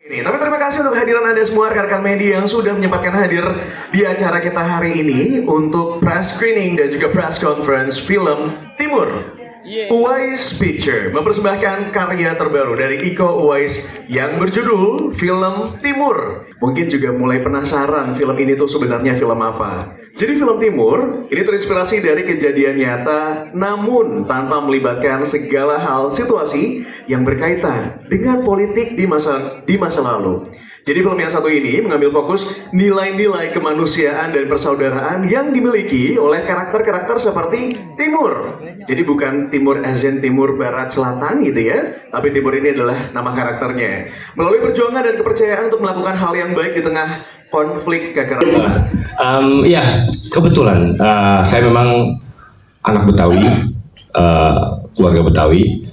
Tapi terima kasih untuk kehadiran Anda semua rekan-rekan media yang sudah menyempatkan hadir di acara kita hari ini untuk press screening dan juga press conference film Timur. Uwais Picture mempersembahkan karya terbaru dari Iko Uwais yang berjudul Film Timur. Mungkin juga mulai penasaran film ini tuh sebenarnya film apa. Jadi film Timur ini terinspirasi dari kejadian nyata namun tanpa melibatkan segala hal situasi yang berkaitan dengan politik di masa lalu. Jadi film yang satu ini mengambil fokus nilai-nilai kemanusiaan dan persaudaraan yang dimiliki oleh karakter-karakter seperti Timur. Jadi bukan Timur Azen, Timur Barat Selatan gitu ya, tapi Timur ini adalah nama karakternya. Melalui perjuangan dan kepercayaan untuk melakukan hal yang baik di tengah konflik kekerasan. Ya, kebetulan saya memang anak Betawi, keluarga Betawi,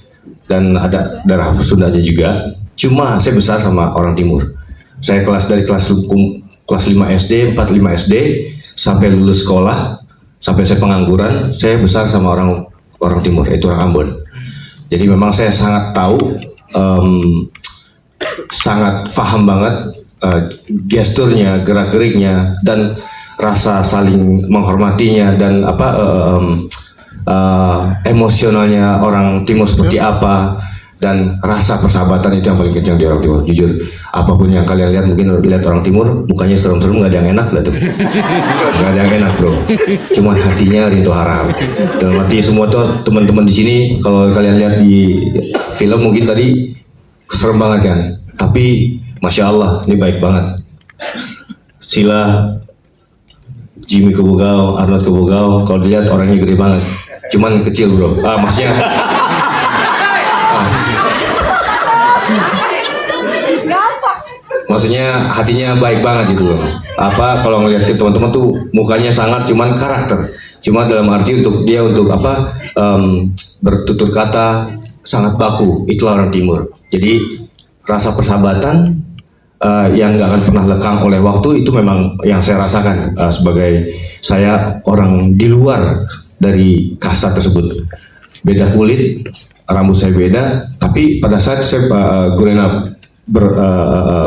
dan ada darah Sundanya juga. Cuma saya besar sama orang Timur. Saya dari kelas 5 SD, 4-5 SD, sampai lulus sekolah, sampai saya pengangguran, saya besar sama orang Timur, itu orang Ambon. Jadi memang saya sangat tahu, sangat paham banget gesturnya, gerak-geriknya, dan rasa saling menghormatinya, dan emosionalnya orang Timur seperti apa. Dan rasa persahabatan itu yang paling kencang di orang Timur. Jujur, apapun yang kalian lihat, mungkin lihat orang Timur mukanya serem-serem, nggak ada yang enak lah tuh. Nggak ada yang enak bro. Cuma hatinya rintu harap. Dalam hati semua tuh teman-teman di sini, kalau kalian lihat di film mungkin tadi serem banget kan. Tapi masya Allah ini baik banget. Sila, Jimmy Kebugau, Arnold Kebugau, kalau dilihat orangnya gede banget. Cuman kecil bro. Maksudnya. Maksudnya hatinya baik banget gitu loh. Kalau ngeliat ke teman-teman tuh mukanya sangat, cuman karakter. Cuma dalam arti untuk bertutur kata sangat baku. Itulah orang Timur. Jadi rasa persahabatan yang nggak akan pernah lekang oleh waktu itu memang yang saya rasakan sebagai saya orang di luar dari kasta tersebut. Beda kulit, rambut saya beda, tapi pada saat saya growing up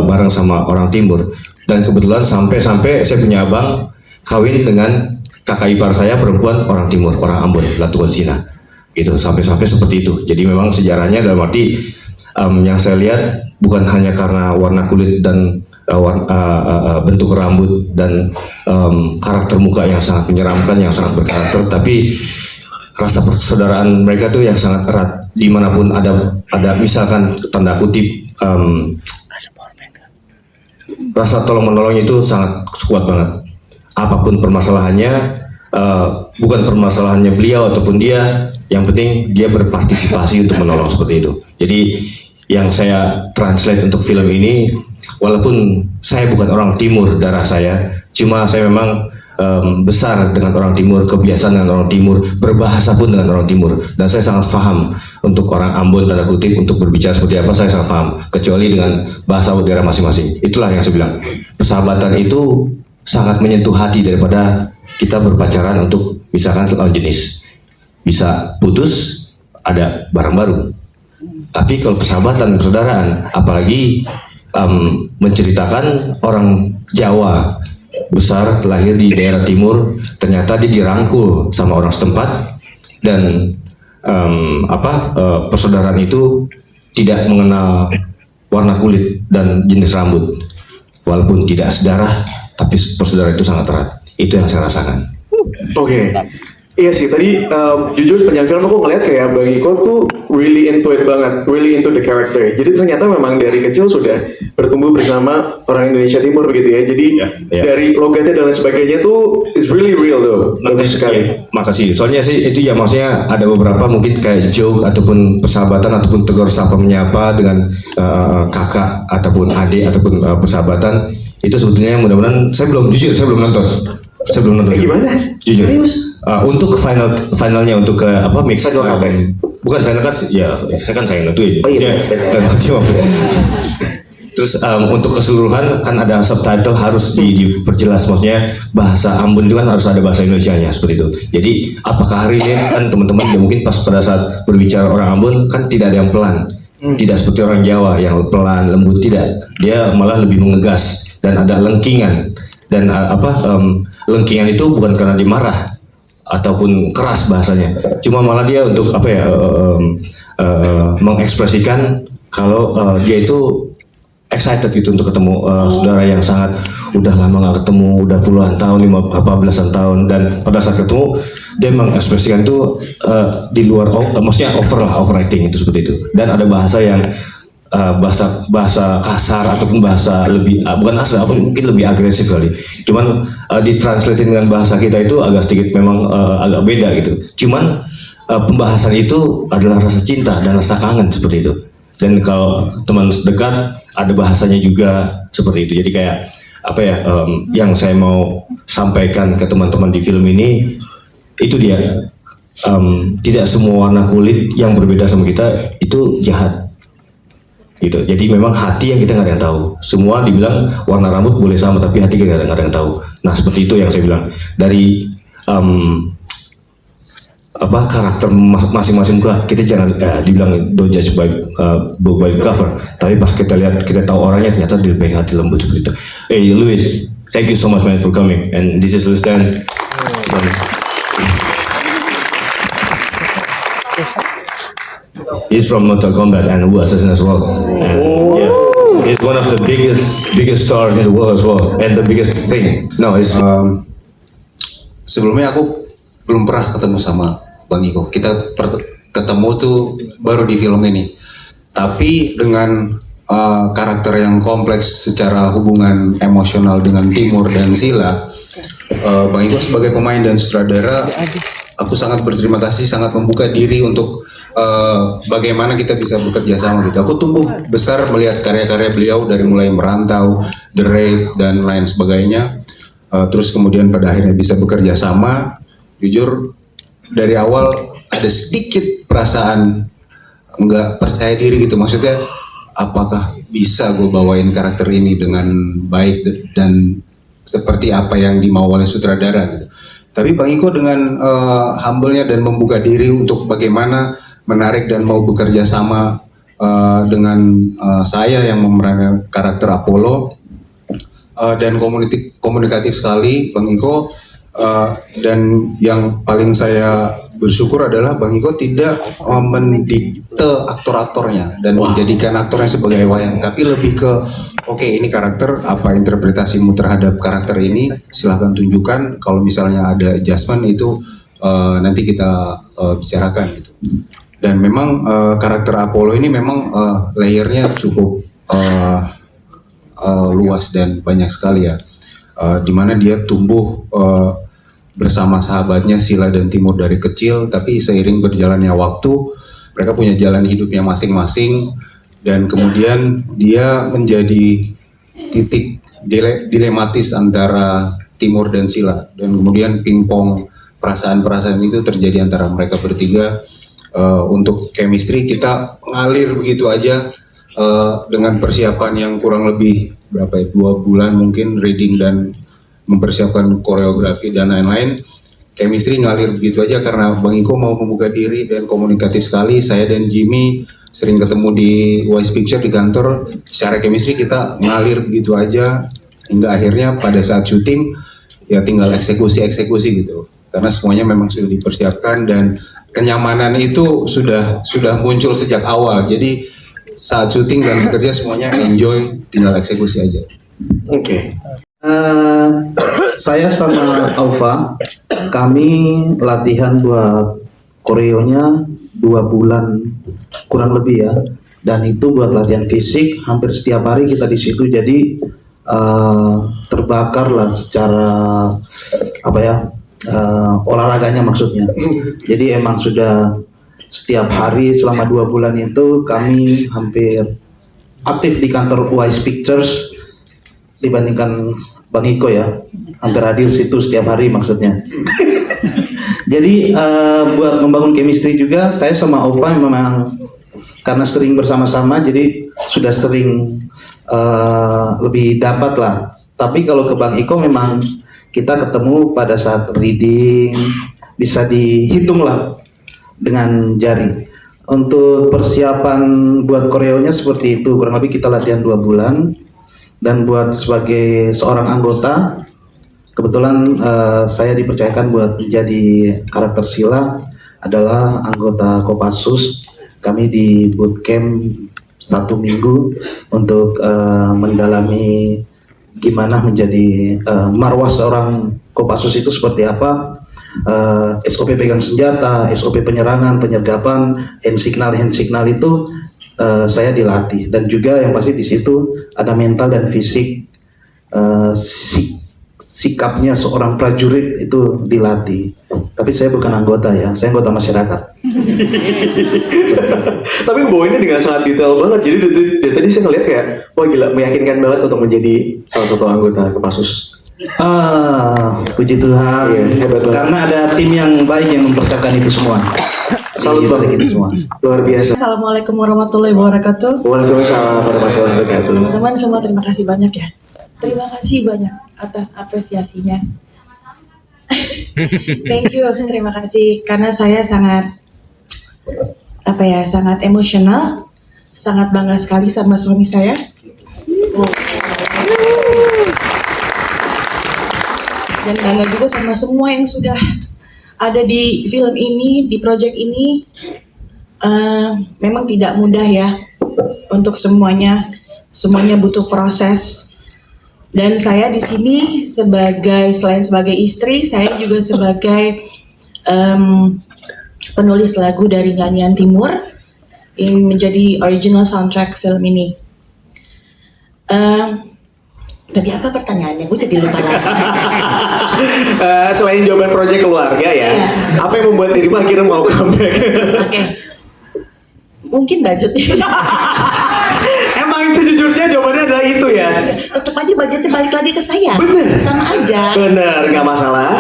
bareng sama orang Timur, dan kebetulan sampai saya punya abang kawin dengan kakak ipar saya perempuan orang Timur, orang Ambon, Latuan Sina, gitu sampai seperti itu. Jadi memang sejarahnya dalam arti yang saya lihat bukan hanya karena warna kulit dan bentuk rambut dan karakter muka yang sangat menyeramkan, yang sangat berkarakter, tapi rasa persaudaraan mereka tuh yang sangat erat. Dimanapun ada misalkan tanda kutip rasa tolong menolong itu sangat kuat banget. Apapun permasalahannya, bukan permasalahannya beliau ataupun dia, yang penting dia berpartisipasi untuk menolong seperti itu. Jadi yang saya translate untuk film ini, walaupun saya bukan orang Timur darah saya, cuma saya memang besar dengan orang Timur, kebiasaan dengan orang Timur, berbahasa pun dengan orang Timur, dan saya sangat paham untuk orang Ambon tanda kutip untuk berbicara seperti apa, saya sangat paham, kecuali dengan bahasa daerah masing-masing. Itulah yang saya bilang, persahabatan itu sangat menyentuh hati daripada kita berpacaran untuk misalkan lawan jenis, bisa putus ada barang baru. Tapi kalau persahabatan, persaudaraan, apalagi menceritakan orang Jawa besar, lahir di daerah Timur, ternyata dia dirangkul sama orang setempat, dan persaudaraan itu tidak mengenal warna kulit dan jenis rambut, walaupun tidak sedarah, tapi persaudaraan itu sangat erat. Itu yang saya rasakan. Oke. Iya sih, tadi jujur sepanjang film aku ngeliat kayak Bang Iko tuh really into it banget, really into the character. Jadi ternyata memang dari kecil sudah bertumbuh bersama orang Indonesia Timur begitu ya. Jadi dari logatnya dan lain sebagainya tuh is really real tuh. Bagus sekali. Makasih. Soalnya sih itu ya, maksudnya ada beberapa mungkin kayak joke ataupun persahabatan ataupun tegur sapa menyapa dengan kakak ataupun adik ataupun persahabatan, itu sebetulnya mudah-mudahan saya belum nonton. Gimana? Jujur. Untuk finalnya untuk ke mix bukan final kan ya, saya kan saya nentuin. Terus untuk keseluruhan kan ada subtitle harus diperjelas, maksudnya bahasa Ambon itu kan harus ada bahasa Indonesianya seperti itu. Jadi apakah hari ini kan teman-teman ya mungkin pas pada saat berbicara orang Ambon kan tidak ada yang pelan. Tidak seperti orang Jawa yang pelan, lembut, tidak. Dia malah lebih mengegas dan ada lengkingan. Dan lengkingan itu bukan karena dimarah ataupun keras bahasanya. Cuma malah dia untuk mengekspresikan kalau dia itu excited gitu untuk ketemu saudara yang sangat udah lama nggak ketemu, udah puluhan tahun, belasan tahun, dan pada saat ketemu dia mengekspresikan itu di luar, maksudnya overacting itu seperti itu. Dan ada bahasa yang bahasa kasar ataupun bahasa lebih bukan kasar, mungkin lebih agresif kali. Cuman ditranslate dengan bahasa kita itu agak sedikit memang agak beda gitu. Cuman pembahasan itu adalah rasa cinta dan rasa kangen seperti itu. Dan kalau teman dekat ada bahasanya juga seperti itu. Jadi kayak yang saya mau sampaikan ke teman-teman di film ini itu dia, tidak semua warna kulit yang berbeda sama kita itu jahat gitu. Jadi memang hati yang kita nggak ada yang tahu. Semua dibilang warna rambut boleh sama, tapi hati kita nggak ada yang tahu. Nah seperti itu yang saya bilang dari karakter masing-masing muka. Kita jangan dibilang don't judge by book by cover, tapi pas kita lihat, kita tahu orangnya ternyata dia baik hati, lembut seperti itu. Hey Louis, thank you so much man for coming, and this is Louis Tan. He's from Mortal Kombat and Wu Assassin as well. And, yeah, he's one of the biggest stars in the world as well, and the biggest thing. No, it's sebelumnya aku belum pernah ketemu sama Bang Iko. Kita ketemu tuh baru di film ini. Tapi dengan karakter yang kompleks secara hubungan emosional dengan Timur dan Sila, Bang Iko sebagai pemain dan sutradara, aku sangat berterima kasih, sangat membuka diri untuk bagaimana kita bisa bekerja sama gitu. Aku tumbuh besar melihat karya-karya beliau dari mulai Merantau, The Raid, dan lain sebagainya. Terus kemudian pada akhirnya bisa bekerja sama. Jujur dari awal ada sedikit perasaan nggak percaya diri gitu, maksudnya apakah bisa gue bawain karakter ini dengan baik dan seperti apa yang dimau oleh sutradara gitu. Tapi Bang Iko dengan humble-nya dan membuka diri untuk bagaimana menarik dan mau bekerja sama dengan saya yang memerankan karakter Apollo, dan komunikatif sekali Bang Iko. Dan yang paling saya bersyukur adalah Bang Iko tidak mendikte aktor-aktornya dan menjadikan aktornya sebagai wayang, tapi lebih ke oke, ini karakter, apa interpretasimu terhadap karakter ini, silahkan tunjukkan, kalau misalnya ada adjustment itu nanti kita bicarakan gitu. Dan memang karakter Apollo ini memang layernya cukup luas dan banyak sekali ya, dimana dia tumbuh bersama sahabatnya Sila dan Timur dari kecil, tapi seiring berjalannya waktu mereka punya jalan hidupnya masing-masing, dan kemudian dia menjadi titik dilematis antara Timur dan Sila, dan kemudian pingpong perasaan-perasaan itu terjadi antara mereka bertiga. Untuk chemistry kita ngalir begitu aja, dengan persiapan yang kurang lebih 2 bulan mungkin, reading dan mempersiapkan koreografi dan lain-lain. Chemistry ngalir begitu aja karena Bang Iko mau membuka diri dan komunikatif sekali. Saya dan Jimmy sering ketemu di Wise Picture di kantor, secara chemistry kita ngalir begitu aja hingga akhirnya pada saat syuting ya tinggal eksekusi gitu, karena semuanya memang sudah dipersiapkan dan kenyamanan itu sudah muncul sejak awal. Jadi saat syuting dan bekerja semuanya enjoy, tinggal eksekusi aja. Oke. Saya sama Aufa, kami latihan buat koreonya 2 bulan kurang lebih ya, dan itu buat latihan fisik hampir setiap hari kita di situ. Jadi terbakar lah secara olahraganya maksudnya. Jadi emang sudah setiap hari selama 2 bulan itu kami hampir aktif di kantor Wise Pictures. Dibandingkan Bang Iko ya, hampir hadir situ setiap hari maksudnya. Jadi buat membangun chemistry juga, saya sama Ova memang karena sering bersama-sama, jadi sudah sering lebih dapat lah. Tapi kalau ke Bang Iko memang kita ketemu pada saat reading, bisa dihitung lah dengan jari. Untuk persiapan buat koreonya seperti itu, kurang lebih kita latihan 2 bulan. Dan buat sebagai seorang anggota, kebetulan saya dipercayakan buat menjadi karakter Sila adalah anggota Kopassus. Kami di bootcamp 1 minggu untuk mendalami gimana menjadi marwah seorang Kopassus itu seperti apa. SOP pegang senjata, SOP penyerangan, penyergapan, hand signal itu saya dilatih, dan juga yang pasti di situ ada mental dan fisik, sikapnya seorang prajurit itu dilatih. Tapi saya bukan anggota ya, saya anggota masyarakat. Tapi bawainnya dengan sangat detail banget. Jadi dari tadi saya ngeliat kayak, wah gila, meyakinkan banget untuk menjadi salah satu anggota Kopassus. Puji Tuhan. Iya, hebat banget. Karena ada tim yang baik yang mempersiapkan itu semua. Salut banget itu semua. Luar biasa. Assalamualaikum warahmatullahi wabarakatuh. Waalaikumsalam warahmatullahi wabarakatuh. Teman-teman semua terima kasih banyak ya. Terima kasih banyak atas apresiasinya. Thank you, terima kasih karena saya sangat sangat emosional, sangat bangga sekali sama suami saya. Dan bangga juga sama semua yang sudah ada di film ini, di project ini. Memang tidak mudah ya untuk semuanya butuh proses. Dan saya di sini selain sebagai istri, saya juga sebagai penulis lagu dari Nyanyian Timur yang menjadi original soundtrack film ini. Tadi apa pertanyaannya? Gue jadi lupa lagi. Selain jawaban proyek keluarga ya, apa yang membuat Irma akhirnya mau comeback? Oke. Mungkin budgetnya. Emang sejujurnya jawabannya adalah itu ya? Tetap aja budgetnya balik lagi ke saya. Bener. Sama aja. Bener, nggak masalah.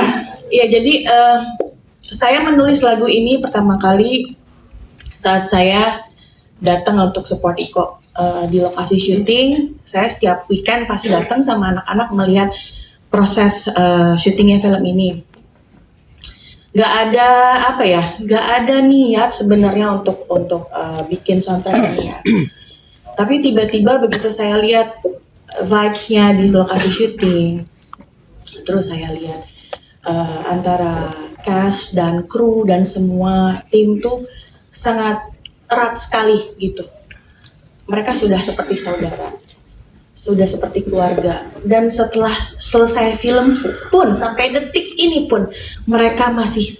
Ya jadi saya menulis lagu ini pertama kali saat saya datang untuk support Iko di lokasi syuting. Saya setiap weekend pasti datang sama anak-anak melihat proses syutingnya film ini. Gak ada niat sebenarnya untuk bikin soundtrack ini ya. Tapi tiba-tiba begitu saya lihat vibes-nya di lokasi syuting, terus saya lihat antara cast dan kru dan semua tim tuh sangat erat sekali gitu. Mereka sudah seperti saudara, sudah seperti keluarga. Dan setelah selesai film pun, sampai detik ini pun, mereka masih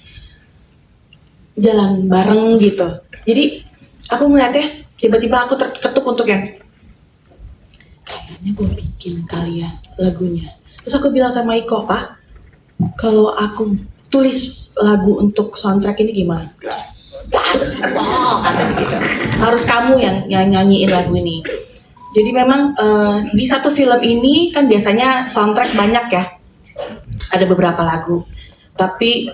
jalan bareng gitu. Jadi aku ngeliatnya, tiba-tiba aku terketuk untuk yang kayaknya gue bikin kali ya lagunya. Terus aku bilang sama Iko, Pak, kalau aku tulis lagu untuk soundtrack ini gimana? Gas, kata gitu. Harus kamu yang nyanyiin lagu ini. Jadi memang di satu film ini kan biasanya soundtrack banyak ya. Ada beberapa lagu. Tapi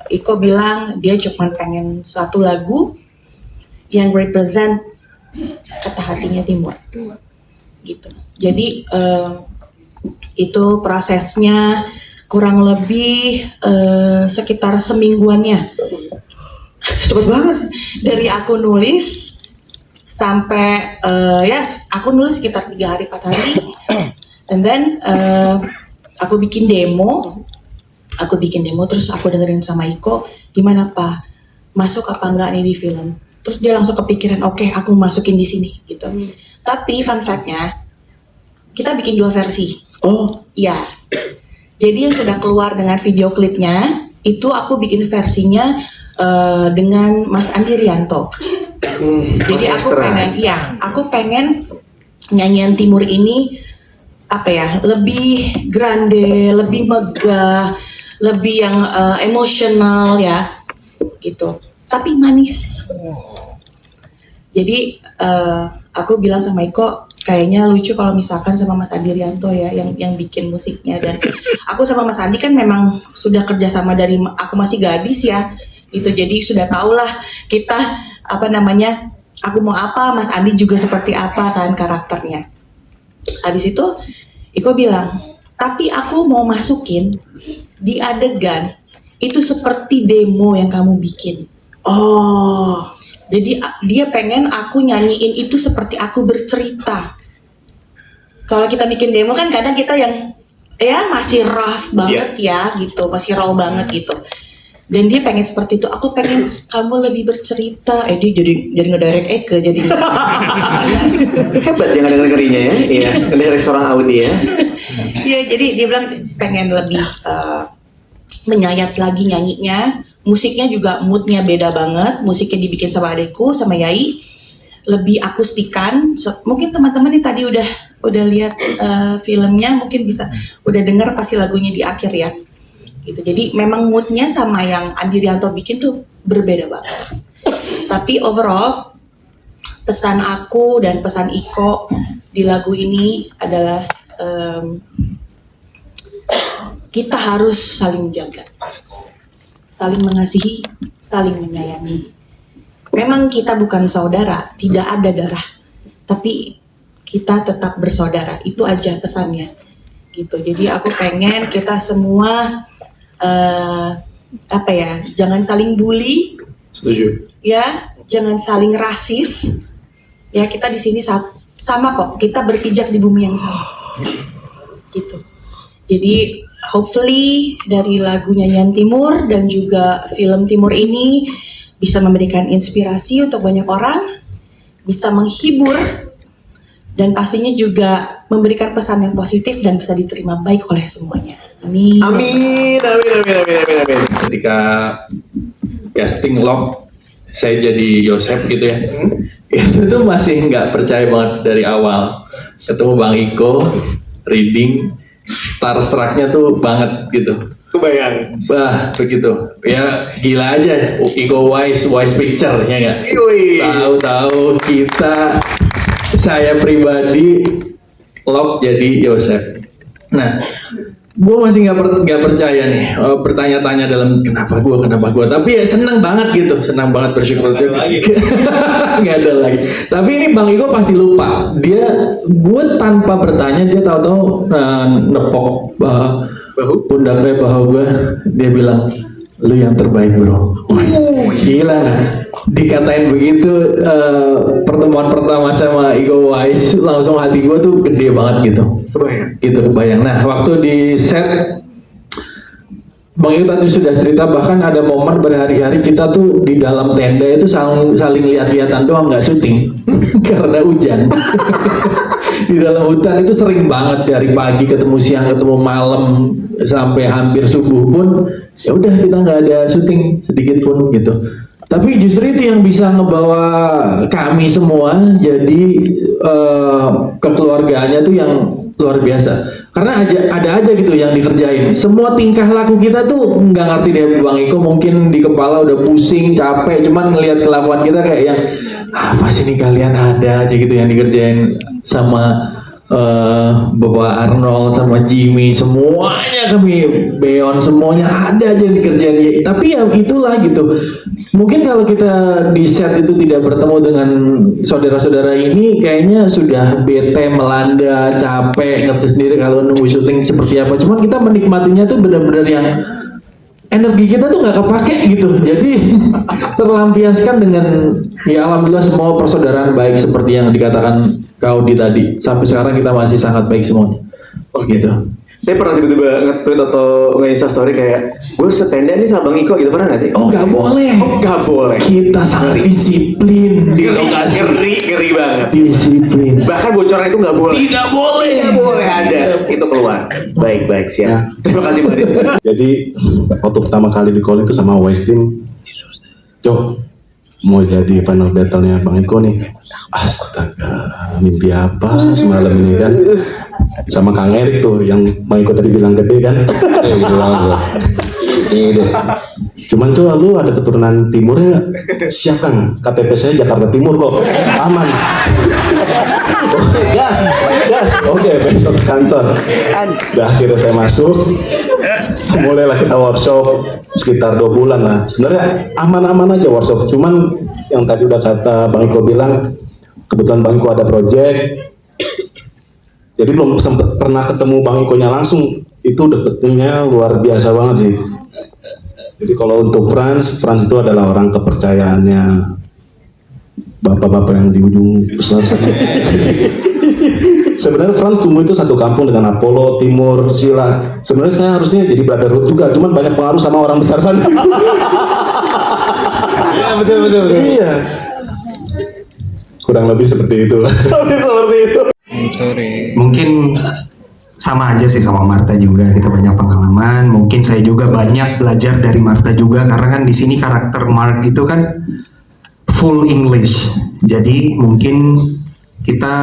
Iko bilang dia cuma pengen satu lagu yang represent kata hatinya Timur. Gitu. Jadi itu prosesnya kurang lebih sekitar semingguannya. Cepet banget. Dari aku nulis sampai aku nulis sekitar 3 hari 4 hari, and then aku bikin demo terus aku dengerin sama Iko, gimana Pak, masuk apa enggak nih di film? Terus dia langsung kepikiran, oke, aku masukin di sini gitu. Tapi fun fact-nya, kita bikin 2 versi. Oh, ya. Jadi yang sudah keluar dengan video klipnya itu aku bikin versinya dengan Mas Andi Rianto. Jadi aku pengen Nyanyian Timur ini lebih grande, lebih megah, lebih yang emosional ya, gitu. Tapi manis. Jadi aku bilang sama Iko, kayaknya lucu kalau misalkan sama Mas Andi Rianto ya yang bikin musiknya. Dan aku sama Mas Andi kan memang sudah kerjasama dari aku masih gadis ya. Itu jadi sudah tahulah kita aku mau apa, Mas Andi juga seperti apa kan karakternya. Habis itu Iko bilang, tapi aku mau masukin di adegan itu seperti demo yang kamu bikin. Oh, Jadi dia pengen aku nyanyiin itu seperti aku bercerita. Kalau kita bikin demo kan kadang kita yang ya masih rough banget ya gitu, masih raw banget gitu. Dan dia pengen seperti itu. Aku pengen kamu lebih bercerita. Dia jadi ngedirect Eke jadi. Hebat yang ada ngerinya ya. Iya, dari seorang Audi ya. Iya, jadi dia bilang pengen lebih menyayat lagi nyanyinya. Musiknya juga moodnya beda banget. Musiknya dibikin sama adekku, sama Yai. Lebih akustikan. Mungkin teman-teman ini tadi udah lihat filmnya, mungkin bisa udah dengar pasti lagunya di akhir ya. Gitu. Jadi memang moodnya sama yang Andi Rianto bikin tuh berbeda banget. Tapi overall pesan aku dan pesan Iko di lagu ini adalah kita harus saling menjaga, saling mengasihi, saling menyayangi. Memang kita bukan saudara, tidak ada darah, tapi kita tetap bersaudara. Itu aja pesannya. Gitu. Jadi aku pengen kita semua jangan saling bully. Setuju. Ya, jangan saling rasis. Ya, kita di sini sama kok. Kita berpijak di bumi yang sama. Gitu. Jadi, hopefully dari lagu Nyanyian Timur dan juga film Timur ini bisa memberikan inspirasi untuk banyak orang, bisa menghibur, dan pastinya juga memberikan pesan yang positif dan bisa diterima baik oleh semuanya. Amin. Amin. Ketika casting Lock, saya jadi Yosef gitu ya. Itu tuh masih nggak percaya banget dari awal. Ketemu Bang Iko, reading, starstrucknya tuh banget gitu. Kebayang. Wah, begitu. Ya gila aja. Iko Wise Picture ya nggak? Yui. Tahu-tahu saya pribadi Lock jadi Yosef. Nah, gue masih nggak percaya nih, bertanya-tanya dalam kenapa gue, tapi ya senang banget gitu, senang banget, bersyukur juga. Nggak ada lagi. Tapi ini Bang Iko pasti lupa, gue tanpa bertanya dia tahu-tahu nepok pundaknya bahu gue, dia bilang lu yang terbaik bro. Gila, dikatain begitu pertemuan pertama sama Iko Wise, langsung hati gue tuh gede banget gitu. Kebayang. Nah, waktu di set Bang Iko tadi sudah cerita, bahkan ada momen berhari-hari kita tuh di dalam tenda itu saling lihat-lihatan doang, nggak syuting karena hujan. Di dalam hutan itu sering banget, dari pagi ketemu siang, ketemu malam, sampai hampir subuh pun ya udah kita nggak ada syuting sedikit pun gitu. Tapi justru itu yang bisa ngebawa kami semua jadi kekeluargaannya tuh yang luar biasa. Karena ada aja gitu yang dikerjain. Semua tingkah laku kita tuh nggak ngerti deh Bang Iko, mungkin di kepala udah pusing, capek, cuman ngelihat kelakuan kita kayak yang apa sih nih kalian, ada aja gitu yang dikerjain sama Bapak Arnold sama Jimmy, semuanya kami Beon, semuanya ada aja yang dikerjain. Tapi ya itulah gitu. Mungkin kalau kita di set itu tidak bertemu dengan saudara-saudara ini, kayaknya sudah bete, melanda, capek, ngerti sendiri kalau nunggu syuting seperti apa. Cuman kita menikmatinya tuh benar-benar yang energi kita tuh nggak kepake gitu. Jadi terlampiaskan dengan ya alhamdulillah semua persaudaraan baik seperti yang dikatakan Kaudi tadi. Sampai sekarang kita masih sangat baik semuanya. Oh gitu. Saya pernah tiba-tiba nge-tweet atau nge-insta story kayak gue setenda nih sama Bang Iko gitu, pernah gak sih? Oh nggak boleh. Oh nggak boleh. Kita sangat disiplin di lokasi. Ngeri banget. Disiplin. Bahkan bocoran itu nggak boleh. Tidak boleh. Nggak boleh ada. Itu keluar. Baik siap. Terima kasih Mbak Dit. Jadi waktu pertama kali di call itu sama Wise Team, Cok, mau jadi final battle-nya Bang Iko nih. Astaga, mimpi apa semalam ini kan? Sama Kang Erik tuh yang Bang Iko tadi bilang gede kan? Gitu. Cuman tuh lu ada keturunan timurnya, siap Kang, KTP saya Jakarta Timur kok, aman. Gas. Oke, besok ke kantor. Udah akhirnya saya masuk, mulailah kita workshop sekitar 2 bulan lah. Sebenarnya aman-aman aja workshop, cuman yang tadi udah kata Bang Iko bilang, kebetulan Bang Iko ada project, jadi belum sempat pernah ketemu Bang Iko-nya langsung. Itu deketnya luar biasa banget sih. Jadi kalau untuk Franz itu adalah orang kepercayaannya bapak-bapak yang di ujung besar sana. Sebenarnya Franz tumbuh itu satu kampung dengan Apollo, Timur, Sila. Sebenarnya saya harusnya jadi brotherhood juga, cuman banyak pengaruh sama orang besar sana. Iya betul. Iya. Kurang lebih seperti itu. Seperti itu. Mungkin sama aja sih sama Marta juga, kita banyak pengalaman. Mungkin saya juga banyak belajar dari Marta juga, karena kan di sini karakter Mark itu kan full English. Jadi mungkin kita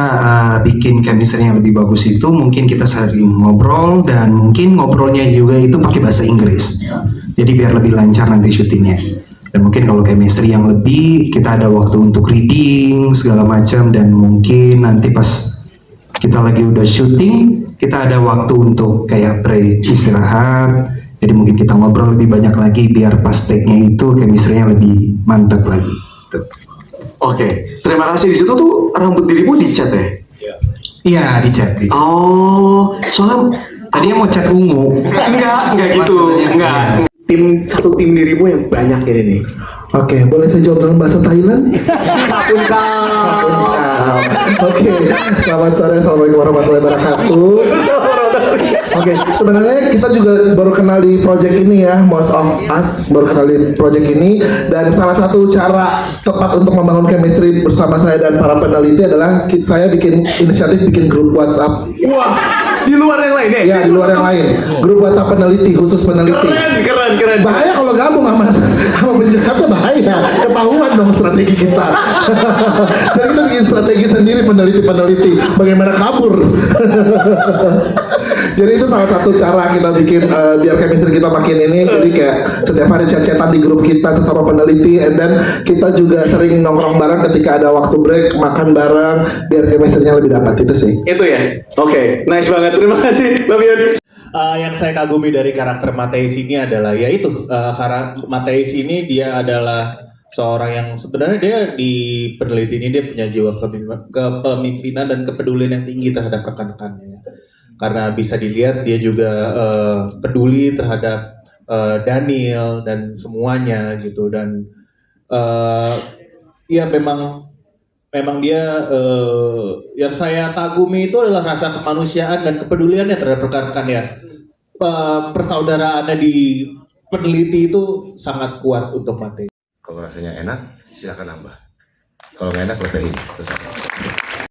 bikin chemistry yang lebih bagus itu mungkin kita sering ngobrol, dan mungkin ngobrolnya juga itu pakai bahasa Inggris. Jadi biar lebih lancar nanti syutingnya. Dan mungkin kalau chemistry yang lebih, kita ada waktu untuk reading segala macam, dan mungkin nanti pas kita lagi udah syuting, kita ada waktu untuk kayak break, istirahat. Jadi mungkin kita ngobrol lebih banyak lagi biar pas take-nya itu chemistry-nya lebih mantap lagi. Tuh. Oke, terima kasih. Di situ tuh rambut dirimu dicat ya? Iya, di chat. Oh, soalnya Tadinya mau cat ungu. enggak gitu, enggak. Satu tim dirimu yang banyak ini nih. Oke, boleh saya jawab dalam bahasa Thailand? Kapun kau. Oke, selamat sore, assalamualaikum warahmatullahi wabarakatuh. Oke, sebenarnya kita juga baru kenal di project ini ya, most of us baru kenal di project ini, dan salah satu cara tepat untuk membangun chemistry bersama saya dan para peneliti adalah saya bikin inisiatif bikin grup WhatsApp. Wah, di luar yang lain ya? Ya, di luar yang lain. Grup WhatsApp peneliti, khusus peneliti. Keren. Bahaya kalau gabung sama penjahatnya, bahaya, ketahuan dong strategi kita. Jadi kita bikin strategi sendiri, peneliti bagaimana kabur. Jadi itu salah satu cara kita bikin biar chemistry kita makin ini. Jadi kayak setiap hari chat-chatan di grup kita sesama peneliti, and then kita juga sering nongkrong bareng ketika ada waktu break, makan bareng biar chemistry-nya lebih dapat. Itu sih. Itu ya? Oke, nice banget. Terima kasih, Mbak Mion. Yang saya kagumi dari karakter Mateis ini adalah yaitu karakter Mateis ini dia adalah seorang yang sebenarnya dia di peneliti ini dia punya jiwa kepemimpinan dan kepedulian yang tinggi terhadap rekan-rekannya. Karena bisa dilihat dia juga peduli terhadap Daniel dan semuanya gitu, dan ya memang dia yang saya kagumi itu adalah rasa kemanusiaan dan kepeduliannya terhadap rekan-rekannya. Persaudaraannya di peneliti itu sangat kuat untuk Mateis. Kalau rasanya enak, silakan nambah. Kalau nggak enak, lepehin. Selesai.